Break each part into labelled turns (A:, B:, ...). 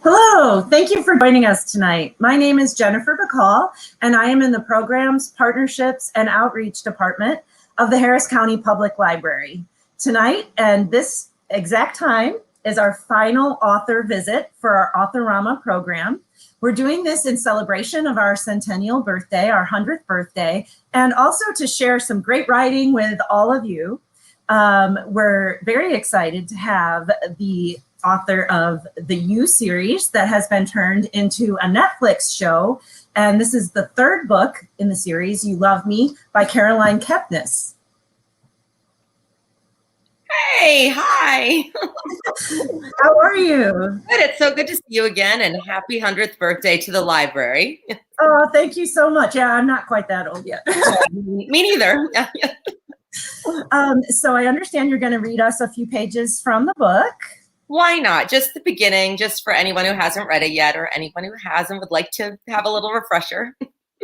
A: Hello, thank you for joining us tonight. My name is Jennifer Bacall, and I am in the Programs, Partnerships, and Outreach Department of the Harris County Public Library. Tonight, and this exact time, is our final author visit for our Authorama program. We're doing this in celebration of our centennial birthday, our 100th birthday, and also to share some great writing with all of you. We're very excited to have the author of the You series that has been turned into a Netflix show. And this is the third book in the series, You Love Me, by Caroline Kepnes.
B: Hey, hi.
A: How are you?
B: Good. It's so good to see you again, and happy 100th birthday to the library.
A: Oh, thank you so much. Yeah, I'm not quite that old yet.
B: Me neither.
A: So I understand you're going to read us a few pages from the book.
B: Why not? Just the beginning, just for anyone who hasn't read it yet, or anyone who has and would like to have a little refresher.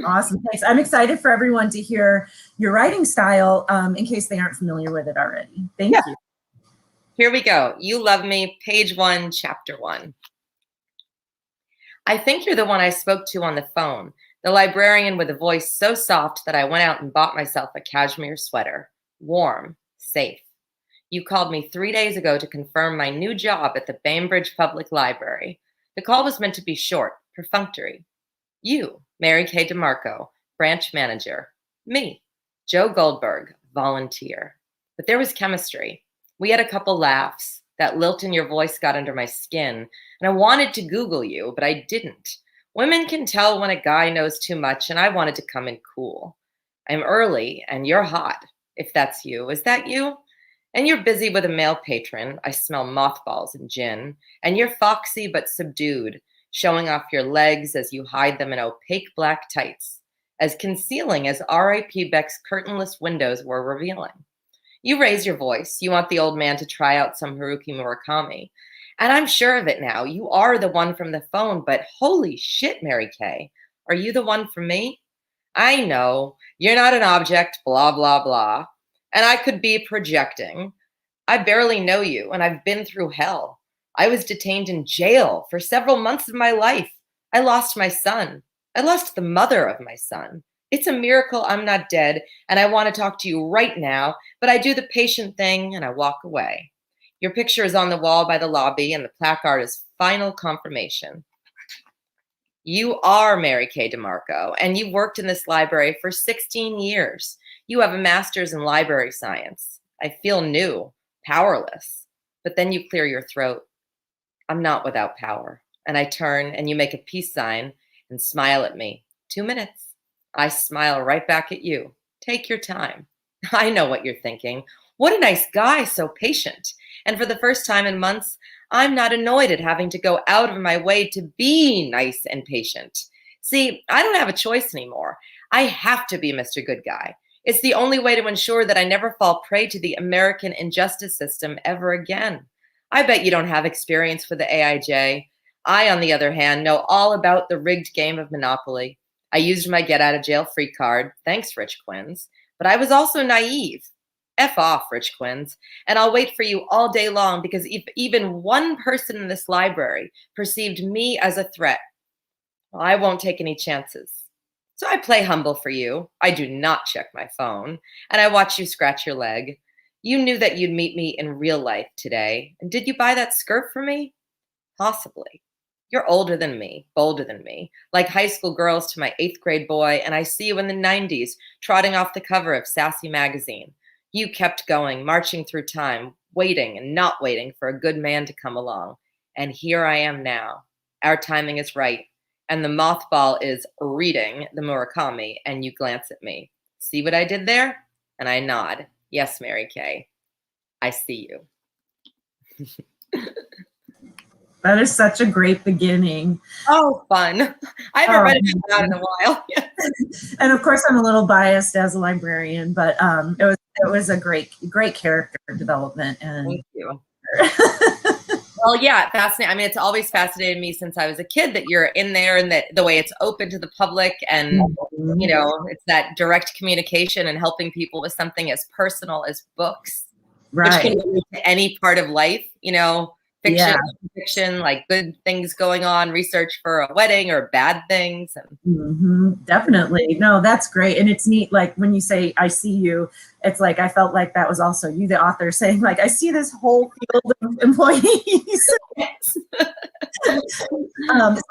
A: Awesome, thanks. I'm excited for everyone to hear your writing style in case they aren't familiar with it already. Thank you.
B: Here we go. You Love Me, page 1, chapter 1. I think you're the one I spoke to on the phone, the librarian with a voice so soft that I went out and bought myself a cashmere sweater. Warm, safe. You called me 3 days ago to confirm my new job at the Bainbridge Public Library. The call was meant to be short, perfunctory. You, Mary Kay DiMarco, branch manager. Me, Joe Goldberg, volunteer. But there was chemistry. We had a couple laughs. That lilt in your voice got under my skin, and I wanted to Google you, but I didn't. Women can tell when a guy knows too much, and I wanted to come in cool. I'm early, and you're hot, if that's you. Is that you? And you're busy with a male patron. I smell mothballs and gin. And you're foxy but subdued, showing off your legs as you hide them in opaque black tights, as concealing as R.I.P. Beck's curtainless windows were revealing. You raise your voice. You want the old man to try out some Haruki Murakami. And I'm sure of it now. You are the one from the phone, but holy shit, Mary Kay. Are you the one for me? I know. You're not an object, blah, blah, blah. And I could be projecting. I barely know you, and I've been through hell. I was detained in jail for several months of my life. I lost my son. I lost the mother of my son. It's a miracle I'm not dead, and I want to talk to you right now, but I do the patient thing, and I walk away. Your picture is on the wall by the lobby, and the placard is final confirmation. You are Mary Kay DiMarco, and you've worked in this library for 16 years. You have a master's in library science. I feel new, powerless. But then you clear your throat. I'm not without power. And I turn, and you make a peace sign and smile at me. 2 minutes. I smile right back at you. Take your time. I know what you're thinking. What a nice guy, so patient. And for the first time in months, I'm not annoyed at having to go out of my way to be nice and patient. See, I don't have a choice anymore. I have to be Mr. Good Guy. It's the only way to ensure that I never fall prey to the American injustice system ever again. I bet you don't have experience with the AIJ. I, on the other hand, know all about the rigged game of Monopoly. I used my get-out-of-jail-free card, thanks, Rich Quins. But I was also naive. F off, Rich Quins. And I'll wait for you all day long, because if even one person in this library perceived me as a threat, well, I won't take any chances. So I play humble for you. I do not check my phone. And I watch you scratch your leg. You knew that you'd meet me in real life today. And did you buy that skirt for me? Possibly. You're older than me, bolder than me, like high school girls to my 8th grade boy, and I see you in the 90s, trotting off the cover of Sassy magazine. You kept going, marching through time, waiting and not waiting for a good man to come along. And here I am now. Our timing is right. And the mothball is reading the Murakami, and you glance at me. See what I did there? And I nod. Yes, Mary Kay. I see you.
A: That is such a great beginning.
B: Oh, fun. I haven't read it out in a while.
A: And of course, I'm a little biased as a librarian, but it was a great character development. And
B: thank you. Well, yeah, fascinating. I mean, it's always fascinated me since I was a kid that you're in there, and that the way it's open to the public, and you know, it's that direct communication and helping people with something as personal as books,
A: right,
B: which can relate to any part of life, you know, fiction,
A: Yeah.
B: fiction, like good things going on, research for a wedding or bad things. And
A: Definitely. No, that's great. And it's neat. Like when you say, I see you, it's like, I felt like that was also you, the author, saying like, I see this whole field of employees. So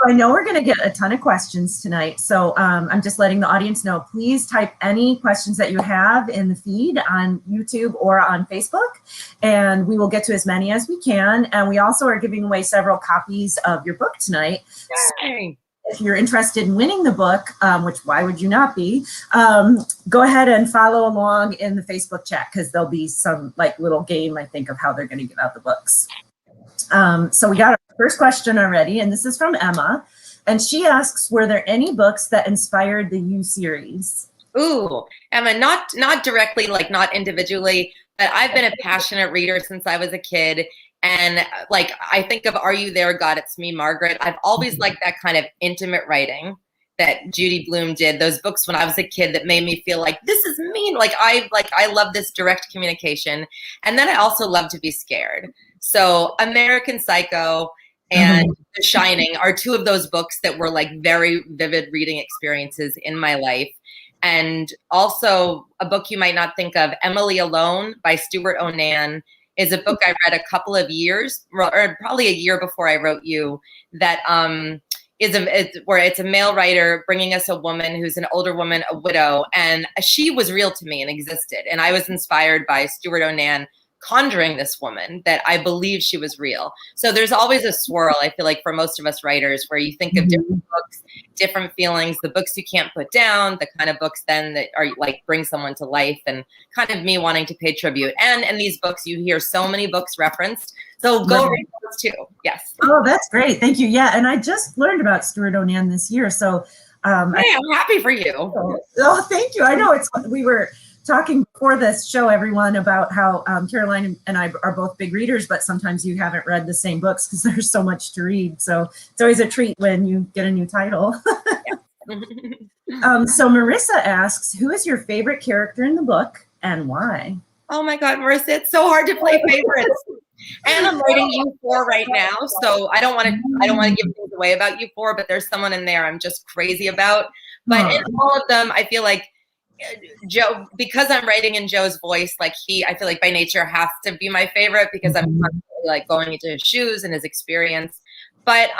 A: I know we're going to get a ton of questions tonight. So I'm just letting the audience know, please type any questions that you have in the feed on YouTube or on Facebook, and we will get to as many as we can. And we also are giving away several copies of your book tonight.
B: Yay.
A: If you're interested in winning the book, which why would you not be, go ahead and follow along in the Facebook chat, because there'll be some like little game, I think, of how they're going to give out the books. So we got our first question already, and this is from Emma. And she asks, were there any books that inspired the You series?
B: Ooh, Emma, not directly, like not individually, but I've been a passionate reader since I was a kid. And like, I think of Are You There, God? It's Me, Margaret. I've always liked that kind of intimate writing that Judy Blume did. Those books when I was a kid that made me feel like this is me. I love this direct communication. And then I also love to be scared. So American Psycho and The Shining are two of those books that were like very vivid reading experiences in my life. And also a book you might not think of, Emily Alone by Stuart Onan, is a book I read a couple of years, or probably a year before I wrote You, that where it's a male writer bringing us a woman who's an older woman, a widow, and she was real to me and existed. And I was inspired by Stuart Onan conjuring this woman that I believe she was real. So there's always a swirl, I feel like, for most of us writers, where you think of different books, different feelings, the books you can't put down, the kind of books then that are like bring someone to life, and kind of me wanting to pay tribute. And in these books, you hear so many books referenced. So go read those too. Yes.
A: Oh, that's great. Thank you. Yeah. And I just learned about Stuart Onan this year. So
B: hey, I'm happy for you.
A: Oh, thank you. I know we were talking before this show, everyone, about how Caroline and I are both big readers, but sometimes you haven't read the same books because there's so much to read. So it's always a treat when you get a new title. So Marissa asks, who is your favorite character in the book and why?
B: Oh my God, Marissa, it's so hard to play favorites. And I'm writing U4 right now, so I don't want to give things away about U4, but there's someone in there I'm just crazy about. But in all of them, I feel like Joe, because I'm writing in Joe's voice, like I feel like by nature has to be my favorite because I'm constantly like going into his shoes and his experience. But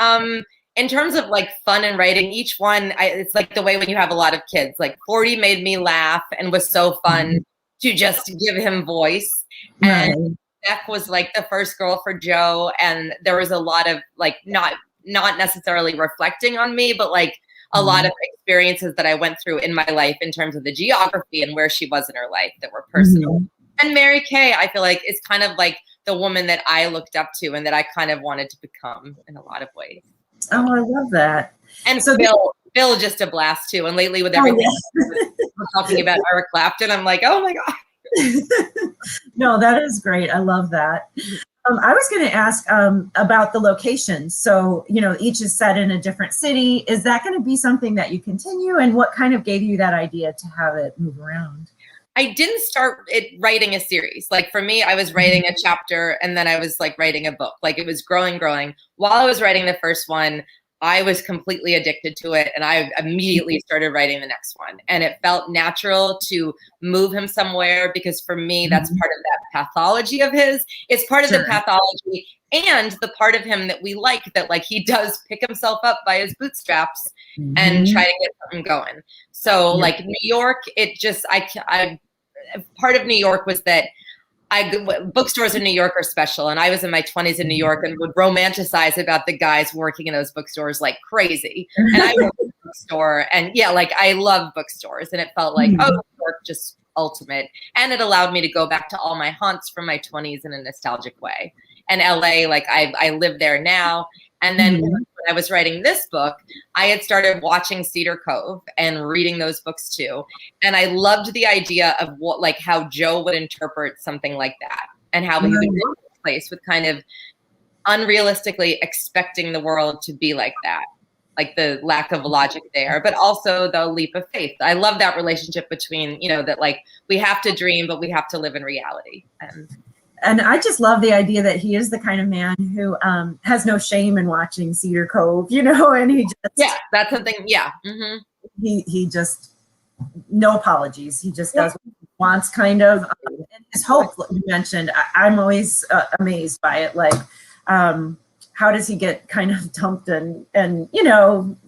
B: in terms of like fun and writing, each one, it's like the way when you have a lot of kids. Like 40 made me laugh and was so fun to just give him voice. And Beck was like the first girl for Joe, and there was a lot of like not necessarily reflecting on me, but like a lot of experiences that I went through in my life in terms of the geography and where she was in her life that were personal. And Mary Kay, I feel like, is kind of like the woman that I looked up to and that I kind of wanted to become in a lot of ways.
A: Oh, I love that.
B: And so Bill just a blast too. And lately with everything we're talking about Eric Clapton, I'm like, oh my God.
A: No, that is great. I love that. I was going to ask about the locations. So, each is set in a different city. Is that going to be something that you continue? And what kind of gave you that idea to have it move around?
B: I didn't start writing a series. Like for me, I was writing a chapter and then I was like writing a book. Like it was growing. While I was writing the first one, I was completely addicted to it. And I immediately started writing the next one. And it felt natural to move him somewhere because for me, that's part of that pathology of his. It's part of the pathology and the part of him that we like, that like he does pick himself up by his bootstraps and try to get something going. So like New York, part of New York was that bookstores in New York are special. And I was in my 20s in New York and would romanticize about the guys working in those bookstores like crazy. And I worked in a bookstore and like I love bookstores. And it felt like, New York, just ultimate. And it allowed me to go back to all my haunts from my 20s in a nostalgic way. And LA, like I live there now. And then when I was writing this book, I had started watching Cedar Cove and reading those books too. And I loved the idea of how Joe would interpret something like that and how he would go to a place with kind of unrealistically expecting the world to be like that, like the lack of logic there, but also the leap of faith. I love that relationship between, that like we have to dream, but we have to live in reality.
A: And I just love the idea that he is the kind of man who has no shame in watching Cedar Cove, and he just
B: that's something. Yeah, mm-hmm.
A: he just no apologies. He just does what he wants, kind of. And his hope, like you mentioned, I'm always amazed by it. Like, how does he get kind of dumped and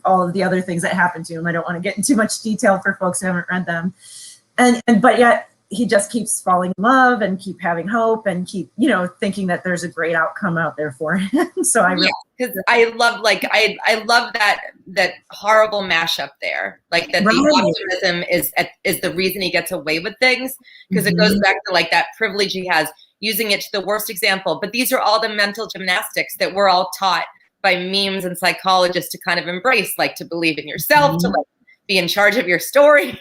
A: all of the other things that happen to him? I don't want to get into too much detail for folks who haven't read them, but yet he just keeps falling in love and keep having hope and keep thinking that there's a great outcome out there for him. So
B: because I love I love that horrible mashup there, like that the optimism is the reason he gets away with things, because it goes back to like that privilege he has, using it to the worst example. But these are all the mental gymnastics that we're all taught by memes and psychologists to kind of embrace, like to believe in yourself, to like be in charge of your story.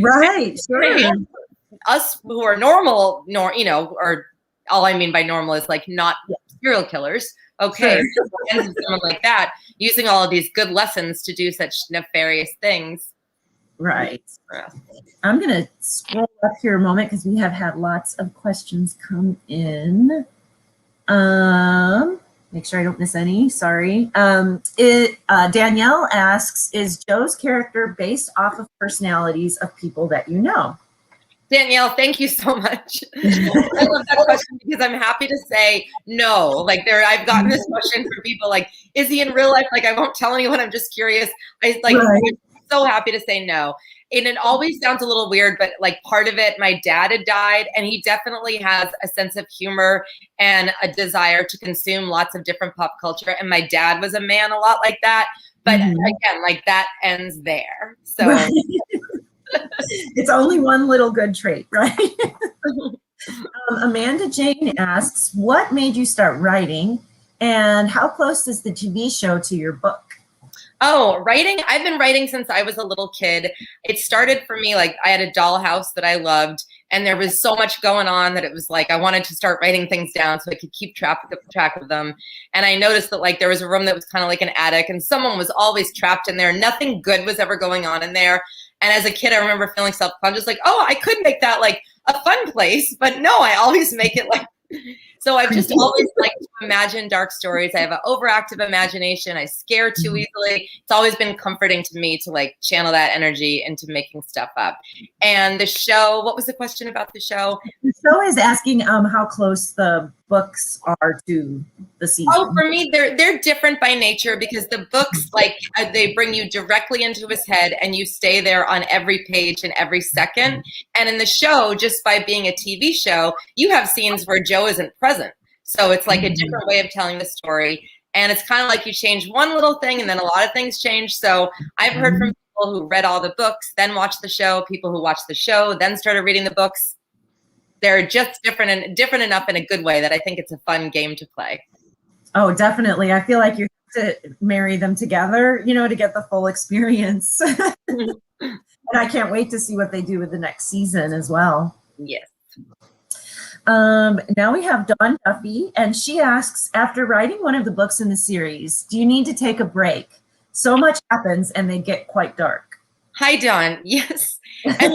A: Right. Sure.
B: Us who are normal, or all I mean by normal is like not serial killers. Okay, sure. Someone like that using all of these good lessons to do such nefarious things.
A: Right. I'm gonna scroll up here a moment because we have had lots of questions come in. Make sure I don't miss any. Sorry. Danielle asks, is Joe's character based off of personalities of people that you know?
B: Danielle, thank you so much. I love that question because I'm happy to say no. Like I've gotten this question from people like, is he in real life? Like, I won't tell anyone. I'm just curious. I'm so happy to say no. And it always sounds a little weird, but like part of it, my dad had died, and he definitely has a sense of humor and a desire to consume lots of different pop culture. And my dad was a man a lot like that. But again, like that ends there. So.
A: It's only one little good trait, right? Amanda Jane asks, what made you start writing, and how close is the TV show to your book?
B: Oh, writing. I've been writing since I was a little kid. It started for me, like I had a dollhouse that I loved, and there was so much going on that it was like I wanted to start writing things down so I could keep track of them. And I noticed that like there was a room that was kind of like an attic, and someone was always trapped in there. Nothing good was ever going on in there. And as a kid, I remember feeling self-conscious, like, oh, I could make that like a fun place, but no, I always make it like. So I've just always liked to imagine dark stories. I have an overactive imagination. I scare too easily. It's always been comforting to me to like channel that energy into making stuff up. And the show, what was the question about the show?
A: The show is asking how close the books are to the season.
B: Oh, for me, they're different by nature, because the books, like they bring you directly into his head and you stay there on every page and every second. And in the show, just by being a TV show, you have scenes where Joe isn't present. So it's like a different way of telling the story. And it's kind of like you change one little thing and then a lot of things change. So I've heard from people who read all the books, then watched the show, people who watched the show, then started reading the books. They're just different enough in a good way that I think it's a fun game to play.
A: Oh, definitely. I feel like you have to marry them together, to get the full experience. And I can't wait to see what they do with the next season as well.
B: Yes.
A: Now we have Dawn Duffy, and she asks, after writing one of the books in the series, do you need to take a break? So much happens and they get quite dark.
B: Hi, Dawn. Yes. And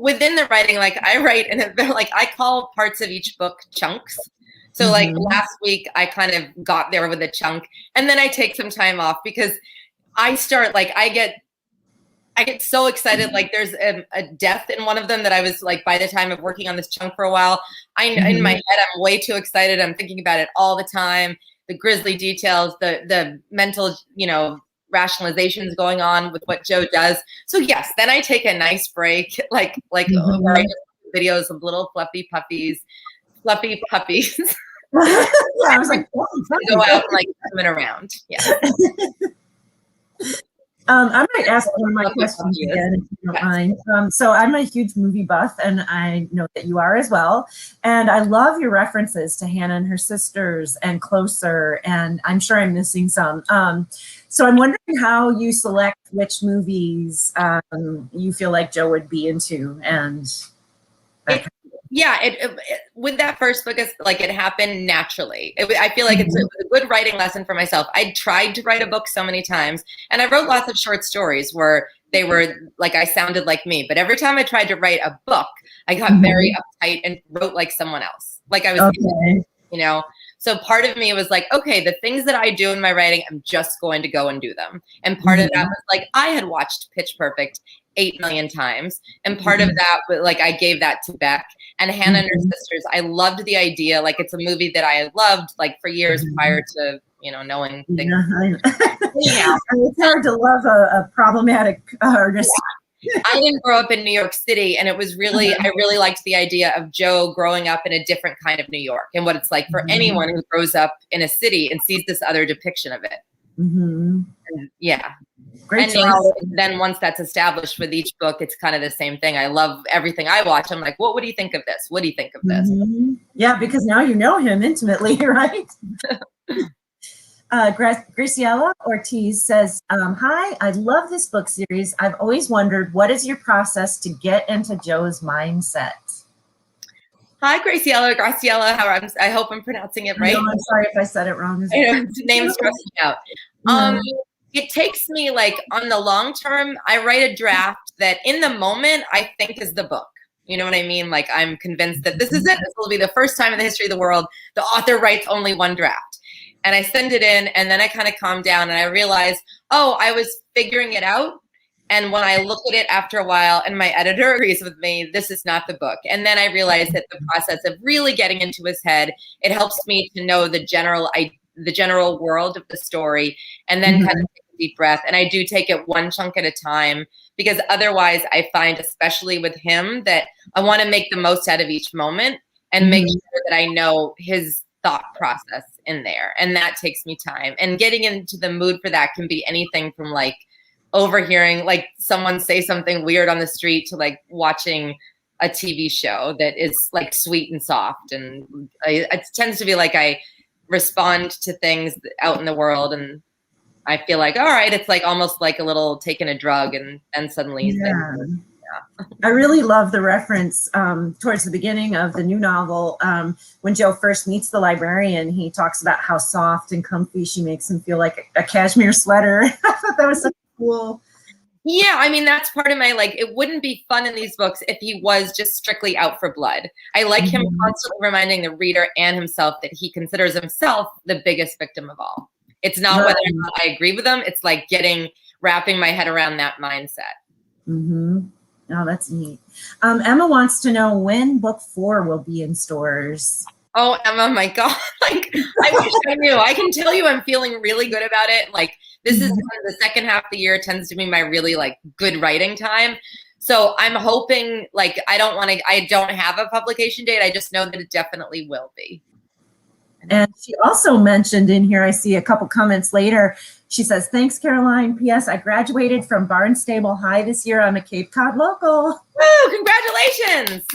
B: within the writing, like I write, and like I call parts of each book chunks. So like last week, I kind of got there with a chunk, and then I take some time off because I start like I get so excited. Like there's a death in one of them that I was like, by the time of working on this chunk for a while, in my head, I'm way too excited. I'm thinking about it all the time. The grisly details, the mental, rationalizations going on with what Joe does. So yes, then I take a nice break, like where I just videos of little fluffy puppies.
A: Yeah, I was like,
B: go out and like swimming around. Yeah.
A: I might ask one of my questions again, if you don't mind. So I'm a huge movie buff, and I know that you are as well. And I love your references to Hannah and her sisters and Closer, and I'm sure I'm missing some. So I'm wondering how you select which movies you feel like Joe would be into, and with that first book, it happened naturally. I feel like it was a good writing lesson for myself. I tried to write a book so many times, and I wrote lots of short stories where they were like, I sounded like me. But every time I tried to write a book, I got very uptight and wrote like someone else.
B: Like I was,
A: Okay.
B: you know? So part of me was like, okay, the things that I do in my writing, I'm just going to go and do them. And part of that was like, I had watched Pitch Perfect 8 million times. And part of that, like I gave that to Beck and Hannah and her sisters. I loved the idea. Like it's a movie that I had loved like for years prior to, you know, knowing things.
A: Yeah. It's hard to love a problematic artist.
B: I didn't grow up in New York City, and it was really, I really liked the idea of Joe growing up in a different kind of New York and what it's like for anyone who grows up in a city and sees this other depiction of it. And, yeah.
A: Great
B: and
A: choice.
B: now, then once that's established with each book, it's kind of the same thing. I love everything I watch. I'm like, what would you think of this? What do you think of this?
A: Yeah, because now you know him intimately, right? Graciela Ortiz says, hi, I love this book series. I've always wondered, what is your process to get into Joe's mindset? Hi,
B: Graciela. I hope I'm pronouncing it right.
A: No, I'm sorry if I said it wrong.
B: Name's stressing out. It takes me like on the long term, I write a draft that in the moment I think is the book. You know what I mean? Like I'm convinced that this is it. This will be the first time in the history of the world the author writes only one draft. And I send it in, and then I kind of calm down, and I realize, oh, I was figuring it out. And when I look at it after a while, and my editor agrees with me, this is not the book. And then I realize that the process of really getting into his head, it helps me to know the general world of the story, and then kind of take a deep breath. And I do take it one chunk at a time, because otherwise I find, especially with him, that I want to make the most out of each moment and make sure that I know his thought process in there. And that takes me time. And getting into the mood for that can be anything from like overhearing like someone say something weird on the street to like watching a TV show that is like sweet and soft. And it tends to be like I respond to things out in the world, and I feel like, all right, it's like almost like a little taking a drug, and suddenly
A: I really love the reference towards the beginning of the new novel. When Joe first meets the librarian, he talks about how soft and comfy she makes him feel, like a cashmere sweater. I thought that was so cool.
B: Yeah, I mean, that's part of my, like, it wouldn't be fun in these books if he was just strictly out for blood. I like him constantly reminding the reader and himself that he considers himself the biggest victim of all. It's not whether or not I agree with him. It's like wrapping my head around that mindset.
A: Oh, that's neat. Emma wants to know when book 4 will be in stores.
B: Oh, Emma, my God. Like, I wish I knew. I can tell you I'm feeling really good about it. Like, this is the second half of the year tends to be my really, like, good writing time. So I'm hoping, like, I don't have a publication date. I just know that it definitely will be.
A: And she also mentioned in here, I see a couple comments later, she says, thanks, Caroline. P.S. I graduated from Barnstable High this year. I'm a Cape Cod local.
B: Woo, congratulations.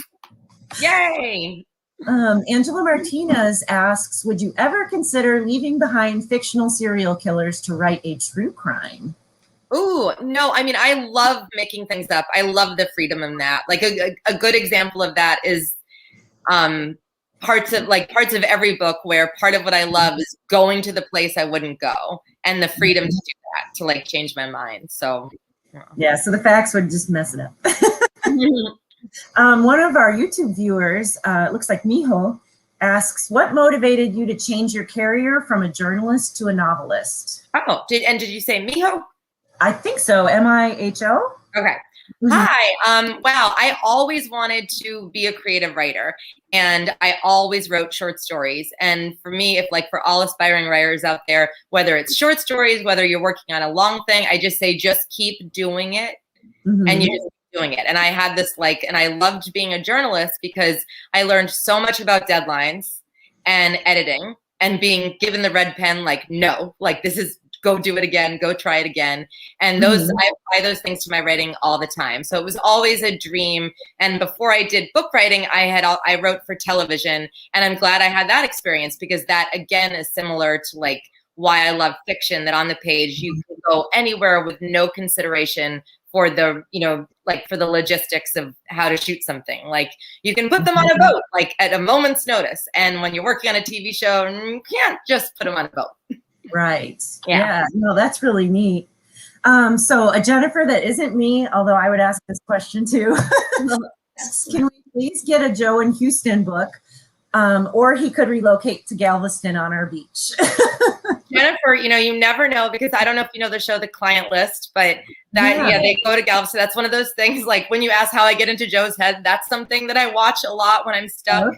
B: Yay.
A: Angela Martinez asks, would you ever consider leaving behind fictional serial killers to write a true crime?
B: Ooh, no, I mean, I love making things up. I love the freedom in that. Like a good example of that is parts of every book where part of what I love is going to the place I wouldn't go, and the freedom to do that, to like change my mind. So
A: yeah, so the facts would just mess it up. One of our YouTube viewers, looks like Miho, asks, what motivated you to change your career from a journalist to a novelist?
B: Oh, did you say Miho?
A: I think so. M-I-H-O?
B: Okay. Hi. Wow. I always wanted to be a creative writer, and I always wrote short stories. And for me, for all aspiring writers out there, whether it's short stories, whether you're working on a long thing, I just say, just keep doing it. And you just keep doing it. And I had this and I loved being a journalist because I learned so much about deadlines and editing and being given the red pen, no, this is, go do it again, go try it again. And I apply those things to my writing all the time. So it was always a dream. And before I did book writing, I wrote for television, and I'm glad I had that experience, because that again is similar to why I love fiction, that on the page you can go anywhere with no consideration for the, for the logistics of how to shoot something. You can put them on a boat, at a moment's notice. And when you're working on a TV show, you can't just put them on a boat.
A: Right. Yeah. No, that's really neat. So a Jennifer that isn't me, although I would ask this question too. Can we please get a Joe in Houston book? Or he could relocate to Galveston on our beach.
B: Jennifer, you never know, because I don't know if you know the show, The Client List, but they go to Galveston. That's one of those things, like when you ask how I get into Joe's head, that's something that I watch a lot when I'm stuck. Okay.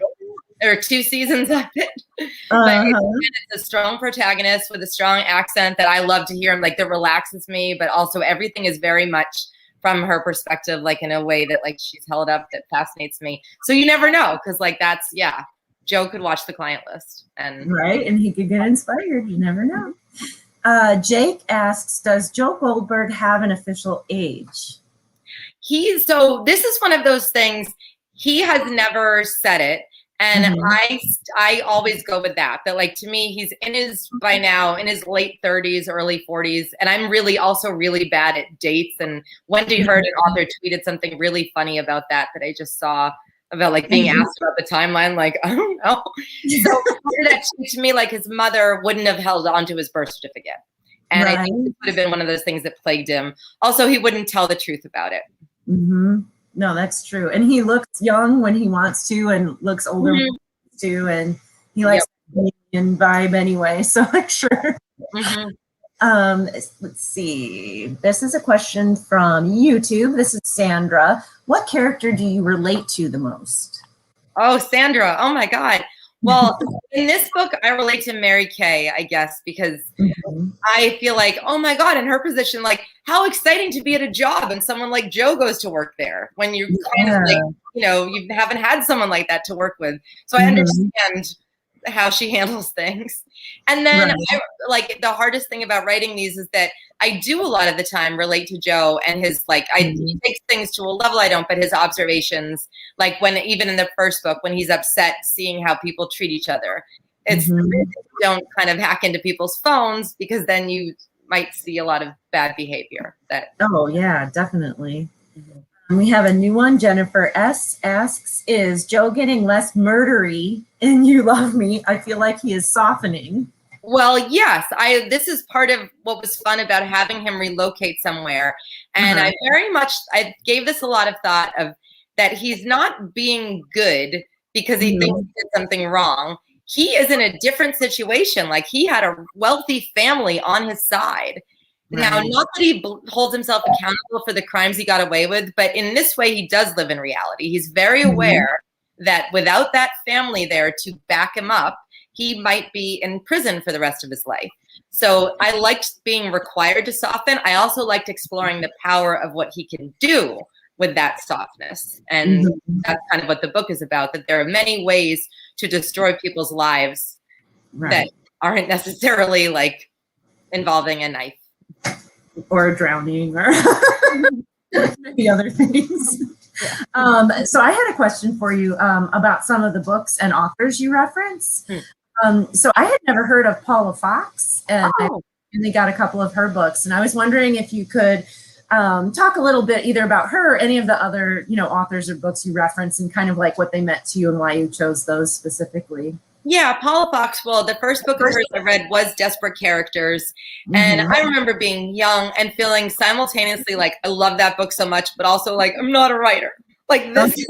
B: There are 2 seasons of it. But it's a strong protagonist with a strong accent that I love to hear, and like that relaxes me, but also everything is very much from her perspective, like in a way that like she's held up, that fascinates me. So you never know, because like that's, Joe could watch The Client List, and
A: he could get inspired. You never know. Jake asks, does Joe Goldberg have an official age?
B: So this is one of those things, he has never said it. And I always go with that like, to me, he's in his late 30s, early 40s. And I'm also really bad at dates. And Wendy Hurd, an author, tweeted something really funny about that I just saw, about like being asked about the timeline. Like, I don't know. So that to me, like his mother wouldn't have held onto his birth certificate. And I think it would have been one of those things that plagued him. Also, he wouldn't tell the truth about it.
A: No, that's true. And he looks young when he wants to, and looks older when he wants to, and he likes the Indian vibe anyway. So I'm sure. Let's see. This is a question from YouTube. This is Sandra. What character do you relate to the most?
B: Oh, Sandra. Oh my God. Well, in this book, I relate to Mary Kay, I guess, because I feel like, oh my God, in her position, like how exciting to be at a job and someone like Joe goes to work there when you kind of like, you haven't had someone like that to work with. So I understand how she handles things. And then like the hardest thing about writing these is that I do a lot of the time relate to Joe and his, like, he takes things to a level I don't, but his observations, like when, even in the first book, when he's upset, seeing how people treat each other, it's don't kind of hack into people's phones, because then you might see a lot of bad behavior.
A: Oh yeah, definitely. We have a new one. Jennifer S. asks, is Joe getting less murdery in You Love Me? I feel like he is softening.
B: Well, yes. This is part of what was fun about having him relocate somewhere. And I gave this a lot of thought, of that he's not being good because he thinks he did something wrong. He is in a different situation. Like, he had a wealthy family on his side. Now, not that he holds himself accountable for the crimes he got away with, but in this way, he does live in reality. He's very aware that without that family there to back him up, he might be in prison for the rest of his life. So I liked being required to soften. I also liked exploring the power of what he can do with that softness. And that's kind of what the book is about, that there are many ways to destroy people's lives that aren't necessarily like involving a knife.
A: Or drowning, or maybe other things. So I had a question for you about some of the books and authors you reference. So I had never heard of Paula Fox, and I only got a couple of her books, and I was wondering if you could talk a little bit either about her or any of the other, authors or books you reference, and kind of like what they meant to you and why you chose those specifically.
B: Yeah, Paula Fox. Well, the first book of hers I read was Desperate Characters. And I remember being young and feeling simultaneously like, I love that book so much, but also like, I'm not a writer. Like this,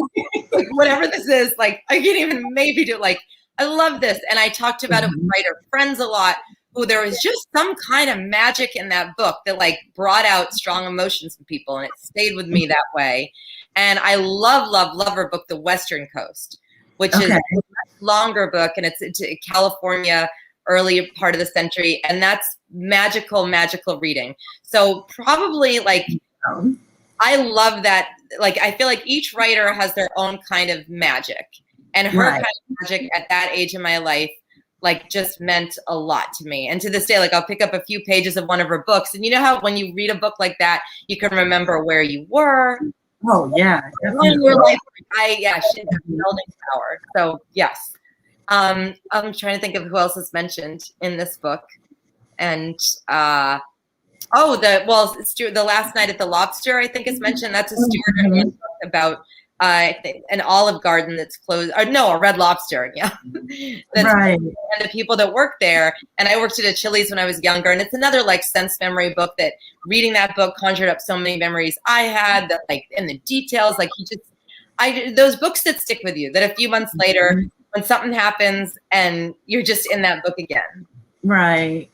B: like whatever this is, like I can't even maybe do, like, I love this. And I talked about it with writer friends a lot, who there was just some kind of magic in that book that like brought out strong emotions in people. And it stayed with me that way. And I love her book, The Western Coast, which is a much longer book, and it's California, early part of the century, and that's magical reading. So probably like, I love that. Like, I feel like each writer has their own kind of magic, and her kind of magic at that age in my life, like, just meant a lot to me. And to this day, like, I'll pick up a few pages of one of her books, and you know how when you read a book like that, you can remember where you were.
A: Oh yeah,
B: in your life. She has building power. So yes, I'm trying to think of who else is mentioned in this book, and The Last Night at the Lobster, I think is mentioned. That's a Stuart Arndt book about an olive garden that's closed, or no, a Red Lobster, and the people that work there. And I worked at a Chili's when I was younger, and it's another like sense memory book that reading that book conjured up so many memories I had, that like, in the details, like those books that stick with you, that a few months later when something happens and you're just in that book again.
A: Right.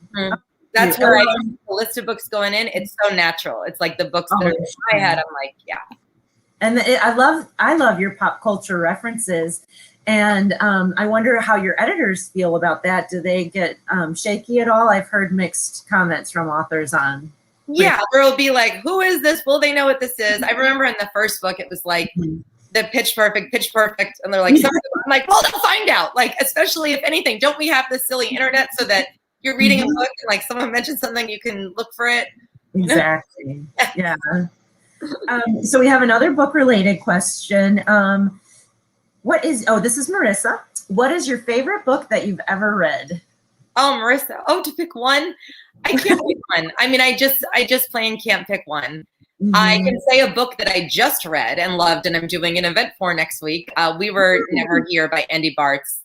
B: That's where I the list of books going in. It's so natural. It's like the books that are in my head. I'm like, yeah.
A: And I love your pop culture references. And I wonder how your editors feel about that. Do they get shaky at all? I've heard mixed comments from authors on.
B: Yeah, or it'll be like, who is this? Will they know what this is? I remember in the first book, it was like the pitch perfect. And they're like, I'm like, well, they'll find out. Like, especially if anything, don't we have this silly internet so that you're reading a book and like someone mentions something, you can look for it?
A: Exactly. Yeah. So we have another book related question. This is Marissa. What is your favorite book that you've ever read?
B: Oh, Marissa. Oh, to pick one. I can't pick one. I mean, I just plain can't pick one. I can say a book that I just read and loved and I'm doing an event for next week. We Were Never Here by Andy Bartz.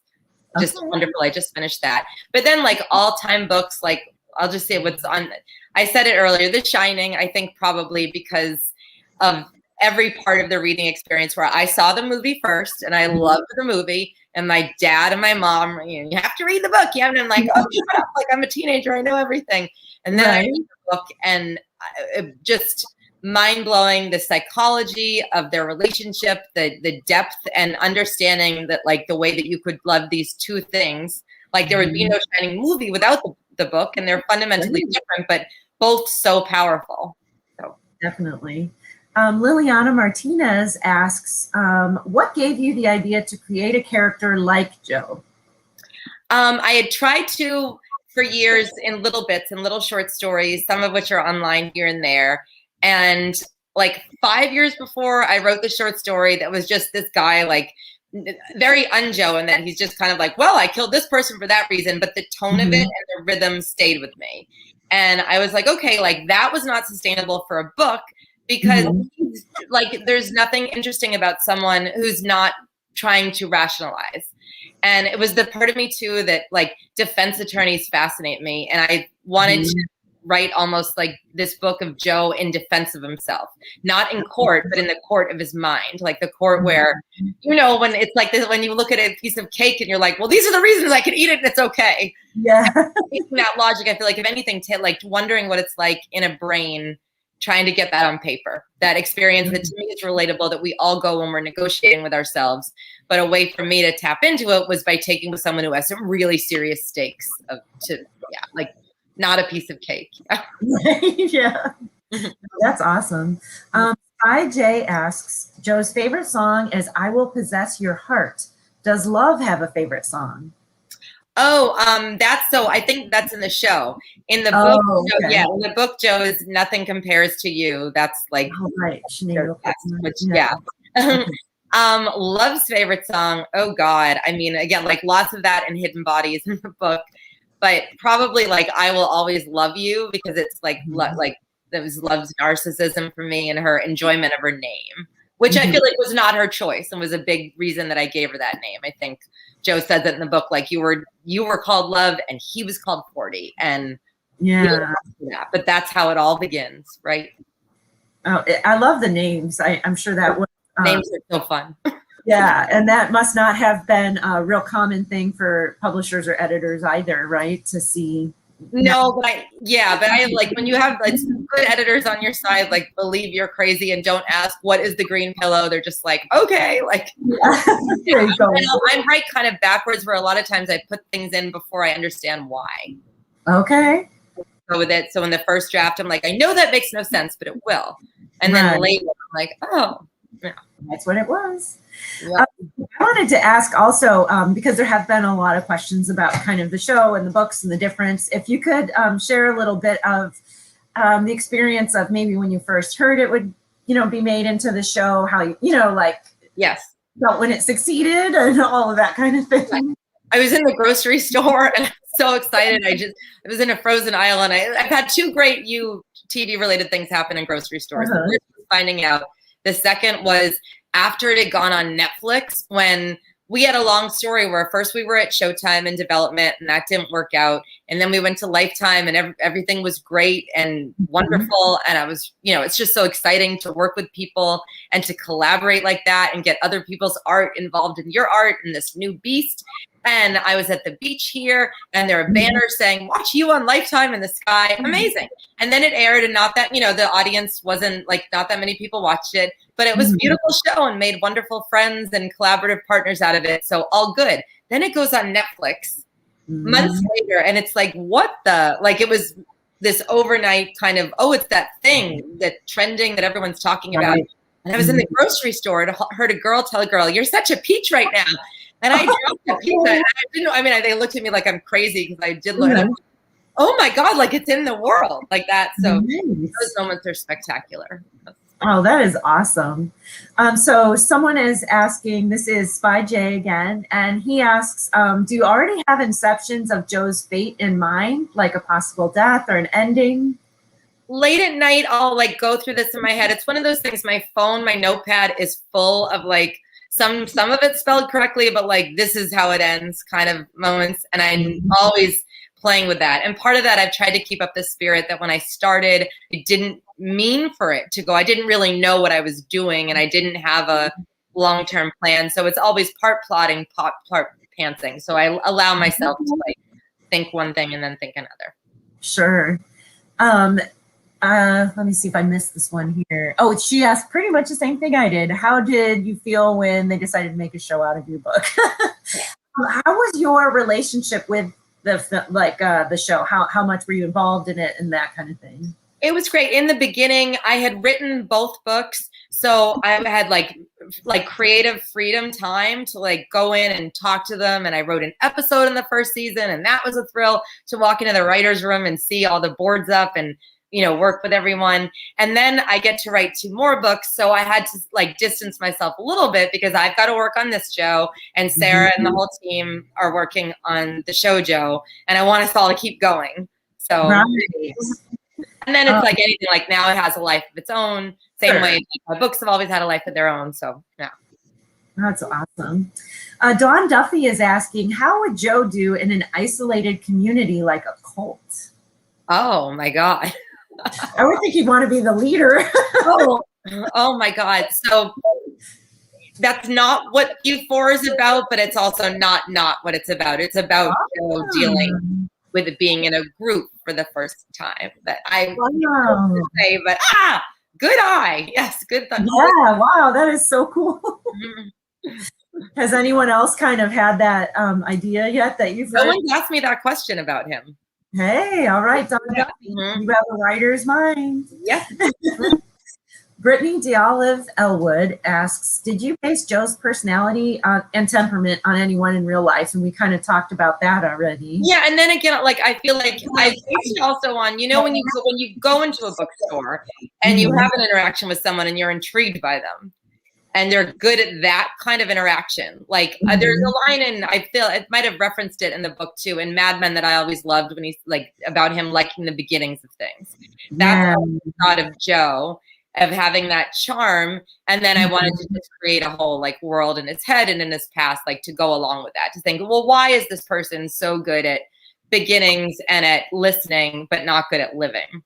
B: Just wonderful. I just finished that. But then like all-time books, like I'll just say what's on. I said it earlier, The Shining, I think probably because of every part of the reading experience where I saw the movie first and I loved the movie. And my dad and my mom, you have to read the book. Yeah, and I'm like, oh, shut up. Like, I'm a teenager. I know everything. And then I read the book and just mind-blowing, the psychology of their relationship, the depth and understanding that, like, the way that you could love these two things. Like, there would be no Shining movie without the book, and they're fundamentally different, but both so powerful. So.
A: Definitely. Liliana Martinez asks, what gave you the idea to create a character like Joe?
B: I had tried to for years in little bits and little short stories, some of which are online here and there. And like 5 years before I wrote the short story that was just this guy, like very un-Joe, and that he's just kind of like, well, I killed this person for that reason, but the tone of it and the rhythm stayed with me. And I was like, okay, like that was not sustainable for a book. Because like there's nothing interesting about someone who's not trying to rationalize. And it was the part of me too that like defense attorneys fascinate me. And I wanted to write almost like this book of Joe in defense of himself, not in court, but in the court of his mind, like the court where, when it's like this, when you look at a piece of cake and you're like, well, these are the reasons I can eat it and it's okay.
A: Yeah.
B: That logic, I feel like if anything, like wondering what it's like in a brain trying to get that on paper, that experience that to me is relatable, that we all go when we're negotiating with ourselves. But a way for me to tap into it was by taking with someone who has some really serious stakes like not a piece of cake.
A: Yeah, that's awesome. IJ asks, Joe's favorite song is I Will Possess Your Heart. Does Love have a favorite song?
B: Oh, I think that's in the show. In the book, Joe, in the book, Joe is Nothing Compares to You. That's like, Love's favorite song. Oh God. I mean, again, like lots of that in Hidden Bodies in the book, but probably like I Will Always Love You, because it's like, like that was Love's narcissism for me and her enjoyment of her name, which I feel like was not her choice and was a big reason that I gave her that name. I think Joe said that in the book, like you were called Love and he was called 40. And but that's how it all begins, right?
A: Oh, I love the names. I'm sure that was
B: names are so fun.
A: Yeah, and that must not have been a real common thing for publishers or editors either, right? To see.
B: No, but I like when you have like some good editors on your side, like believe you're crazy and don't ask what is the green pillow. They're just like, okay, like I'm right kind of backwards where a lot of times I put things in before I understand why.
A: Okay.
B: So with it, so in the first draft, I'm like, I know that makes no sense, but it will. And then later, I'm like, oh, yeah,
A: that's what it was. Yeah. I wanted to ask also, because there have been a lot of questions about kind of the show and the books and the difference, if you could share a little bit of the experience of maybe when you first heard it would, be made into the show, how
B: yes,
A: felt when it succeeded and all of that kind of thing.
B: I was in the grocery store and I was so excited. I was in a frozen aisle and I've had two great TV related things happen in grocery stores. The first was finding out. The second was after it had gone on Netflix, when we had a long story where first we were at Showtime in development and that didn't work out. And then we went to Lifetime and everything was great and wonderful. And I was, it's just so exciting to work with people and to collaborate like that and get other people's art involved in your art and this new beast. And I was at the beach here and there were banners saying, watch you on Lifetime in the sky. Amazing. And then it aired and not that, the audience wasn't like, not that many people watched it, but it was a beautiful show and made wonderful friends and collaborative partners out of it. So all good. Then it goes on Netflix months later and it's like, it was this overnight kind of, it's that thing that trending that everyone's talking about. And I was in the grocery store and heard a girl tell a girl, you're such a peach right now. And I dropped a pizza. And they looked at me like I'm crazy because I did look at it. Oh my God, like it's in the world like that. So those moments are spectacular.
A: Oh, that is awesome. So someone is asking, this is Spy J again, and he asks, do you already have inceptions of Joe's fate in mind, like a possible death or an ending?
B: Late at night, I'll go through this in my head. It's one of those things, my phone, my notepad is full of some of it spelled correctly, but this is how it ends kind of moments. And I'm always playing with that. And part of that, I've tried to keep up the spirit that when I started, it didn't mean for it to go. I didn't really know what I was doing and I didn't have a long-term plan. So it's always part plotting, part pantsing. So I allow myself to think one thing and then think another.
A: Sure. Let me see if I missed this one here. Oh, she asked pretty much the same thing I did. How did you feel when they decided to make a show out of your book? How was your relationship with the show? How much were you involved in it and that kind of thing?
B: It was great. In the beginning, I had written both books, so I had creative freedom time to go in and talk to them. And I wrote an episode in the first season, and that was a thrill to walk into the writer's room and see all the boards up and work with everyone. And then I get to write 2 more books. So I had to distance myself a little bit because I've got to work on this show and Sarah and the whole team are working on the show, Joe. And I want us all to keep going. So, and then it's anything, now it has a life of its own, same way my books have always had a life of their own. So yeah.
A: That's awesome. Dawn Duffy is asking, how would Joe do in an isolated community like a cult?
B: Oh my God.
A: I would think he'd want to be the leader.
B: oh my God. So that's not what U4 is about, but it's also not what it's about. It's about dealing with it being in a group for the first time. That I to say, but good eye. Yes, good.
A: Yeah, wow, that is so cool. Has anyone else kind of had that idea yet that you've heard?
B: No one's asked me that question about him.
A: Hey, all right, Dawn Duffy, you have a writer's mind.
B: Yeah.
A: Brittany DeOlive Elwood asks, did you base Joe's personality and temperament on anyone in real life? And we kind of talked about that already.
B: Yeah, and then again, I feel like I based it also on, when you go into a bookstore and you have an interaction with someone and you're intrigued by them and they're good at that kind of interaction. There's a line in, I feel it might have referenced it in the book too, in Mad Men that I always loved when he's about him liking the beginnings of things. That's how I thought of Joe, of having that charm. And then I wanted to just create a whole world in his head and in his past, to go along with that, to think, well, why is this person so good at beginnings and at listening, but not good at living?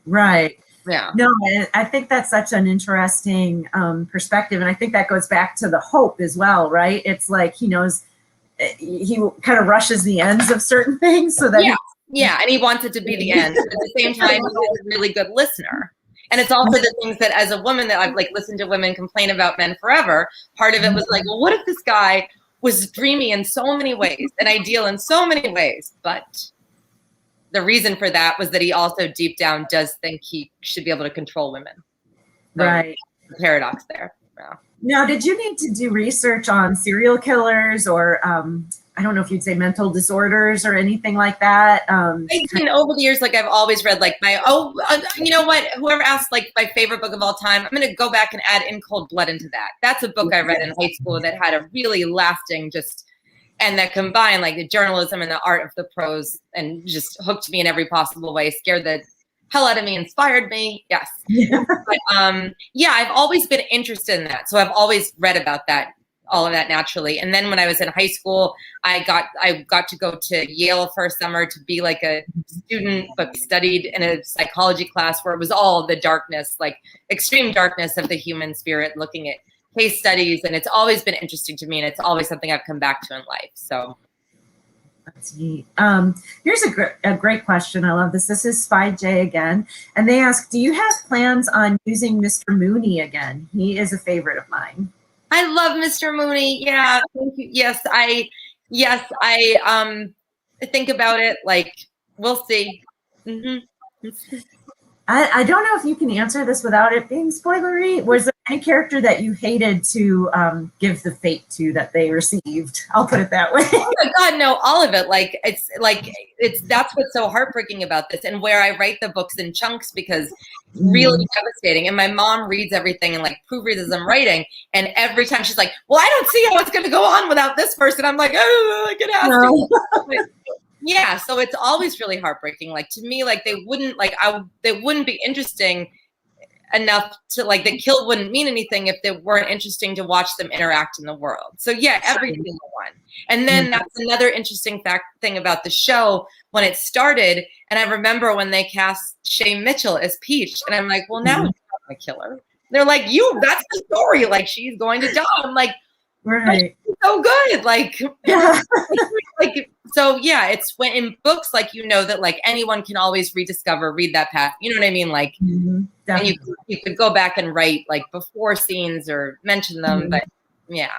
A: Right.
B: Yeah.
A: No, I think that's such an interesting perspective. And I think that goes back to the hope as well, right? It's he knows, he kind of rushes the ends of certain things so that
B: and he wants it to be the end. But at the same time, he's a really good listener. And it's also the things that as a woman that I've listened to women complain about men forever. Part of it was well, what if this guy was dreamy in so many ways and ideal in so many ways? But the reason for that was that he also deep down does think he should be able to control women. So
A: right.
B: The paradox there. Yeah.
A: Now, did you need to do research on serial killers or I don't know if you'd say mental disorders or anything like that?
B: Over the years, I've always read you know what? Whoever asked my favorite book of all time, I'm going to go back and add In Cold Blood into that. That's a book I read in high school that had a really lasting and that combined the journalism and the art of the prose and just hooked me in every possible way, scared the hell out of me, inspired me. Yes. Yeah. But I've always been interested in that. So I've always read about that all of that naturally. And then when I was in high school, I got to go to Yale for a summer to be like a student, but studied in a psychology class where it was all the darkness, like extreme darkness of the human spirit, looking at case studies. And it's always been interesting to me, and it's always something I've come back to in life. So
A: that's neat. Here's a great question. I love this. This is Spy J again. And they ask, do you have plans on using Mr. Mooney again? He is a favorite of mine.
B: I love Mr. Mooney. Yeah, thank you. Yes, I think about it. Like, we'll see.
A: I don't know if you can answer this without it being spoilery. Was there any character that you hated to give the fate to that they received? I'll put it that way.
B: Oh my God, no, all of it. That's what's so heartbreaking about this, and where I write the books in chunks, because it's really devastating. And my mom reads everything and like proofreads as I'm writing, and every time she's like, "Well, I don't see how it's going to go on without this person." I'm like, "Oh, I can ask." No. Yeah, so it's always really heartbreaking. Like, to me, like they wouldn't be interesting enough to, like, the kill wouldn't mean anything if they weren't interesting to watch them interact in the world. So yeah, every single one. And then that's another interesting thing about the show when it started. And I remember when they cast Shay Mitchell as Peach, and I'm like, well, now she's not gonna kill her. They're like, that's the story. Like, she's going to die. I'm like,
A: right.
B: So good. Like,
A: yeah.
B: So yeah, it's when in books, like, that like anyone can always read that path. You know what I mean? Like, and you could go back and write like before scenes or mention them, but yeah.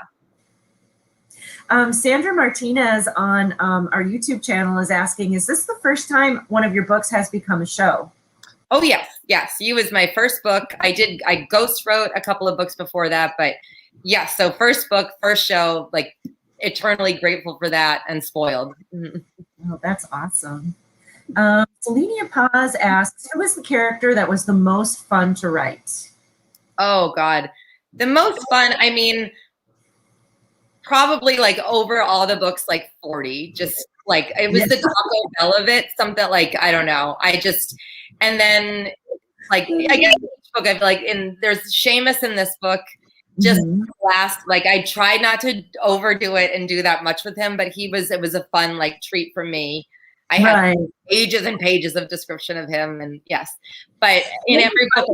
A: Sandra Martinez on our YouTube channel is asking, is this the first time one of your books has become a show?
B: Oh yes. You was my first book. I ghost wrote a couple of books before that, but yes. So first book, first show, like, eternally grateful for that and spoiled.
A: Oh, that's awesome. Selenia Paz asks, who was the character that was the most fun to write?
B: Oh God, the most fun. I mean, probably like over all the books, like 40, just like it was the Taco Bell of it. Something like, I don't know. And then like, I guess each book I feel like there's Seamus in this book. Just last, like, I tried not to overdo it and do that much with him, but it was a fun like treat for me. I have pages and pages of description of him, and yes, but in every book,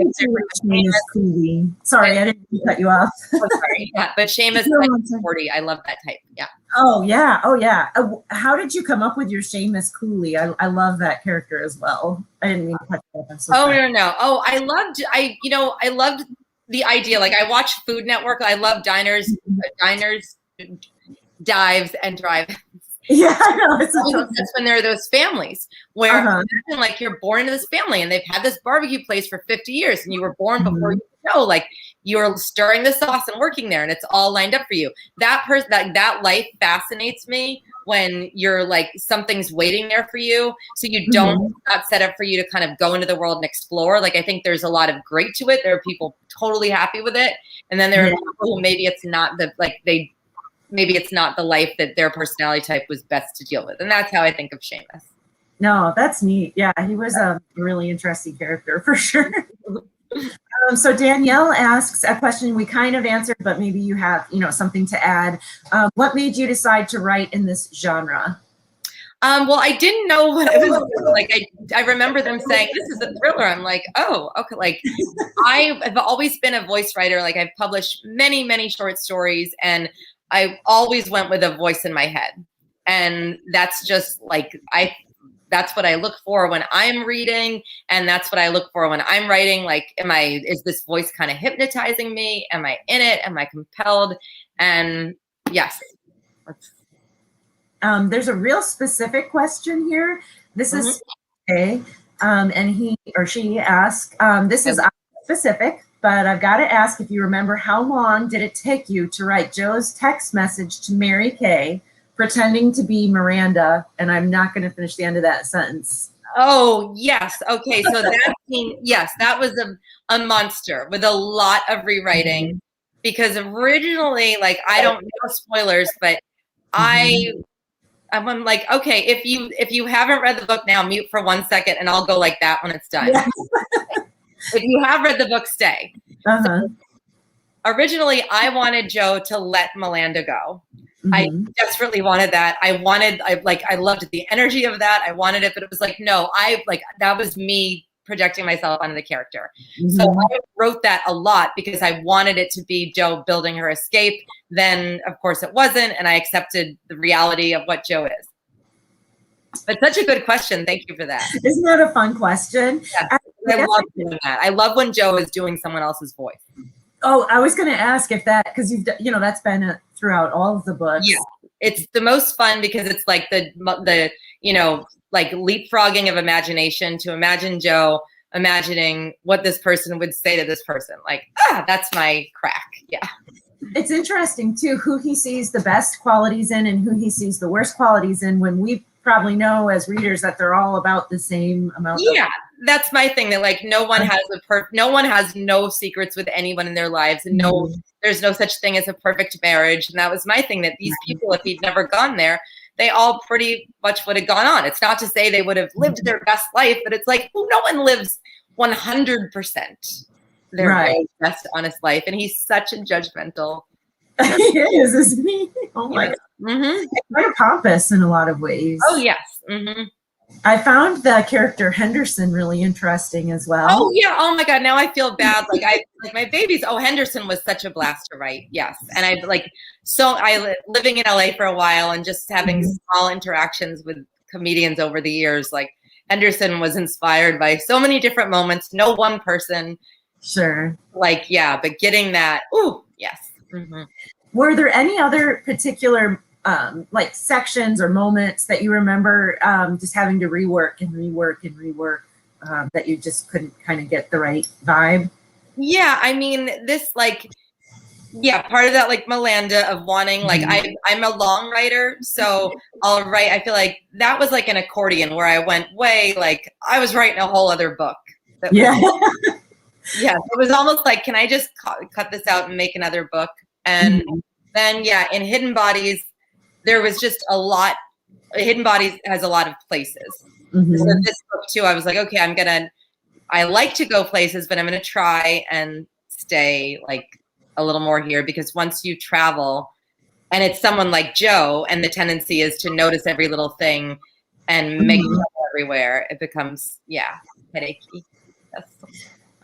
A: sorry, I didn't cut you off.
B: Oh, sorry, yeah, but Seamus 40, I love that type. Yeah.
A: Oh yeah. How did you come up with your Seamus Cooley? I love that character as well. I didn't mean to cut you off.
B: No. Oh, I loved the idea. Like, I watch Food Network. I love diners, dives, and drive-ins.
A: Yeah, I know.
B: That's when there are those families where imagine, like, you're born into this family and they've had this barbecue place for 50 years and you were born before you know, like, you're stirring the sauce and working there and it's all lined up for you. That life fascinates me, when you're like, something's waiting there for you. So you don't, not set up for you to kind of go into the world and explore. Like, I think there's a lot of great to it. There are people totally happy with it. And then there are people who maybe it's not maybe it's not the life that their personality type was best to deal with. And that's how I think of Seamus.
A: No, that's neat. Yeah, he was a really interesting character for sure. So Danielle asks a question we kind of answered, but maybe you have, something to add. What made you decide to write in this genre?
B: Well, I didn't know what it was like. I remember them saying, this is a thriller. I'm like, oh, okay. Like, I have always been a voice writer. Like, I've published many, many short stories, and I always went with a voice in my head. And that's just like, that's what I look for when I'm reading. And that's what I look for when I'm writing. Like, is this voice kind of hypnotizing me? Am I in it? Am I compelled? And yes.
A: There's a real specific question here. This is okay. And he or she asked, this is specific, but I've got to ask if you remember, how long did it take you to write Joe's text message to Mary Kay pretending to be Miranda? And I'm not going to finish the end of that sentence.
B: Oh, yes. Okay. So that scene, yes, that was a monster with a lot of rewriting, because originally, like, I don't know spoilers, but I'm like, okay, if you haven't read the book now, mute for 1 second and I'll go like that when it's done. Yes. If you have read the book, stay. So Originally, I wanted Joe to let Melinda go. I desperately wanted that. I loved the energy of that. I wanted it, but it was like, no, that was me projecting myself onto the character. So I wrote that a lot because I wanted it to be Joe building her escape. Then, of course, it wasn't, and I accepted the reality of what Joe is. But such a good question. Thank you for that.
A: Isn't that a fun question?
B: Yes, I love doing that. I love when Joe is doing someone else's voice.
A: Oh, I was going to ask if that, because that's been throughout all of the books.
B: Yeah, it's the most fun because it's like the like leapfrogging of imagination to imagine Joe imagining what this person would say to this person. Like, that's my crack. Yeah.
A: It's interesting too, who he sees the best qualities in and who he sees the worst qualities in, when we probably know as readers that they're all about the same amount.
B: Yeah. That's my thing, that like no one has no secrets with anyone in their lives, and there's no such thing as a perfect marriage. And that was my thing, that these people, if he'd never gone there, they all pretty much would have gone on. It's not to say they would have lived their best life, but it's like, no one lives 100% their very best honest life. And he's such a judgmental.
A: He is, isn't he? Oh my God. Kind of pompous in a lot of ways.
B: Oh yes.
A: I found the character Henderson really interesting as well.
B: Oh yeah. Oh my God. Now I feel bad. Like my babies. Oh, Henderson was such a blast to write. Yes. And living in LA for a while and just having small interactions with comedians over the years, like Henderson was inspired by so many different moments. No one person.
A: Sure.
B: Like, yeah, but getting that. Ooh, yes.
A: Were there any other particular like sections or moments that you remember just having to rework that you just couldn't kind of get the right vibe?
B: Yeah, I mean, this part of that, like Melinda, of wanting, like I'm a long writer, so I'll write. I feel like that was like an accordion where I went way, like I was writing a whole other book. Yeah, it was almost like, can I just cut this out and make another book? And then in Hidden Bodies, there was just a lot. Hidden Bodies has a lot of places. So this book too, I was like, okay, I like to go places, but I'm going to try and stay like a little more here, because once you travel and it's someone like Joe and the tendency is to notice every little thing and make it everywhere, it becomes, headachy.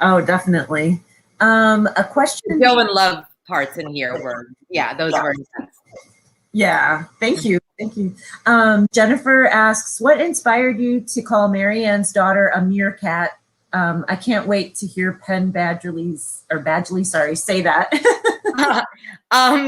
A: Oh, definitely. A question.
B: Joe and love parts in here were, those were intense.
A: Yeah, thank you. Jennifer asks, what inspired you to call Marianne's daughter a meerkat? I can't wait to hear Penn Badgley say that.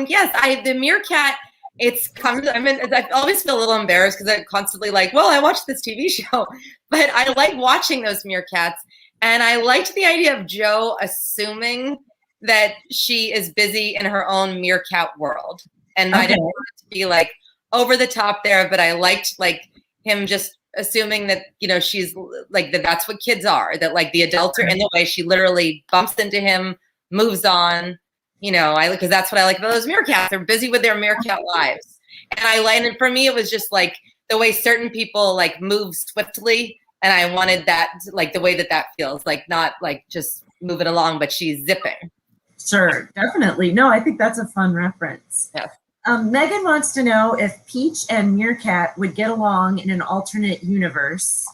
B: Yes, the meerkat, I always feel a little embarrassed because I'm constantly like, well, I watched this TV show, but I like watching those meerkats. And I liked the idea of Joe assuming that she is busy in her own meerkat world. And I didn't want it to be like over the top there, but I liked like him just assuming that, she's like, that's what kids are, that like the adults are in the way. She literally bumps into him, moves on, because that's what I like about those meerkats. They're busy with their meerkat lives. And for me, it was just like the way certain people like move swiftly. And I wanted that, like the way that feels, like not like just moving along, but she's zipping.
A: Sure, definitely. No, I think that's a fun reference.
B: Yeah.
A: Megan wants to know if Peach and Meerkat would get along in an alternate universe.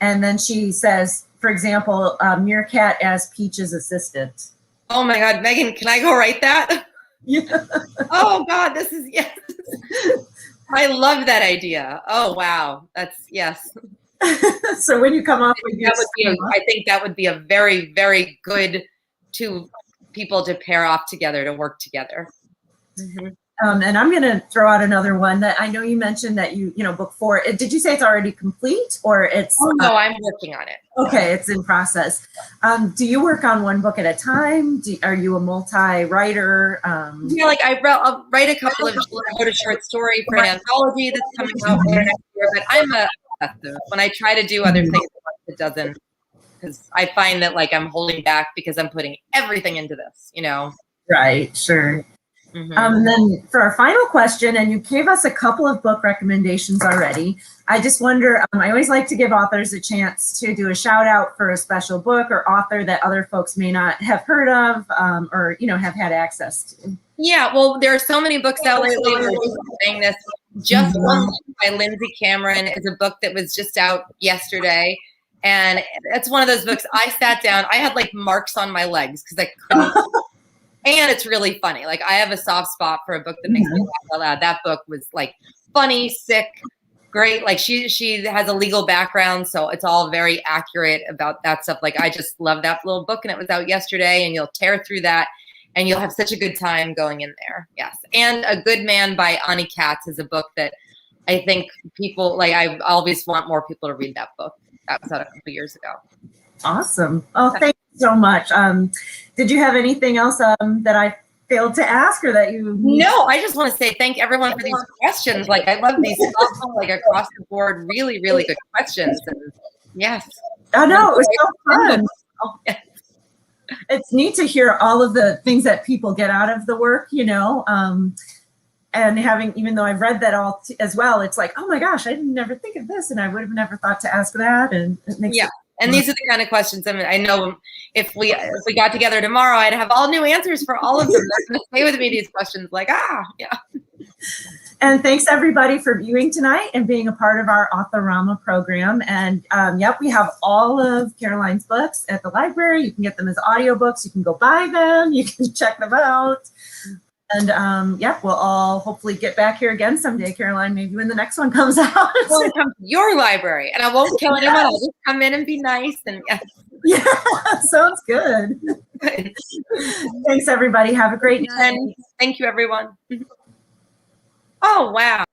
A: And then she says, for example, Meerkat as Peach's assistant.
B: Oh my God, Megan, can I go write that?
A: Yeah.
B: Oh God, yes. I love that idea. Oh wow, yes.
A: So when you come up with
B: I think that would be a very, very good two people to pair off together, to work together.
A: And I'm going to throw out another one that I know you mentioned that book 4. Did you say it's already complete, or it's?
B: Oh no, I'm working on it. Okay,
A: it's in process. Do you work on one book at a time? Are you a multi-writer?
B: Like I'll write a couple of. I wrote a short story for an anthology that's coming out later next year. But I'm when I try to do other things, it doesn't, because I find that like I'm holding back because I'm putting everything into this.
A: Right. Sure. And then for our final question, and you gave us a couple of book recommendations already, I just wonder, I always like to give authors a chance to do a shout out for a special book or author that other folks may not have heard of, or, you know, have had access to.
B: Yeah, well, there are so many books out lately. We're just saying this. Just One by Lindsay Cameron is a book that was just out yesterday. And it's one of those books I sat down, I had like marks on my legs because I couldn't. And it's really funny. Like, I have a soft spot for a book that makes me laugh out loud. That book was like funny, sick, great. Like, she has a legal background, so it's all very accurate about that stuff. Like, I just love that little book, and it was out yesterday, and you'll tear through that, and you'll have such a good time going in there. Yes. And A Good Man by Ani Katz is a book that I think people, like, I always want more people to read that book. That was out a couple years ago.
A: Awesome. Oh, thank you so much. Did you have anything else that I failed to ask, or that you?
B: No, I just want to say thank everyone for these questions. Like, I love these thoughtful, like, across the board, really, really good questions. And yes.
A: I know, it was so fun. It's neat to hear all of the things that people get out of the work, you know, and having, even though I've read that all as well, it's like, oh my gosh, I didn't never think of this, and I would have never thought to ask that. And it makes it.
B: And these are the kind of questions. I mean, I know if we got together tomorrow, I'd have all new answers for all of them. They're going to stay with me, these questions. Like, yeah.
A: And thanks everybody for viewing tonight and being a part of our Authorama program. And we have all of Caroline's books at the library. You can get them as audiobooks. You can go buy them. You can check them out. And we'll all hopefully get back here again someday, Caroline, maybe when the next one comes out.
B: I'll come to your library, and I won't kill anyone. I'll just come in and be nice. And
A: yeah, sounds good. Thanks, everybody. Have a great night.
B: And thank you, everyone. Oh, wow.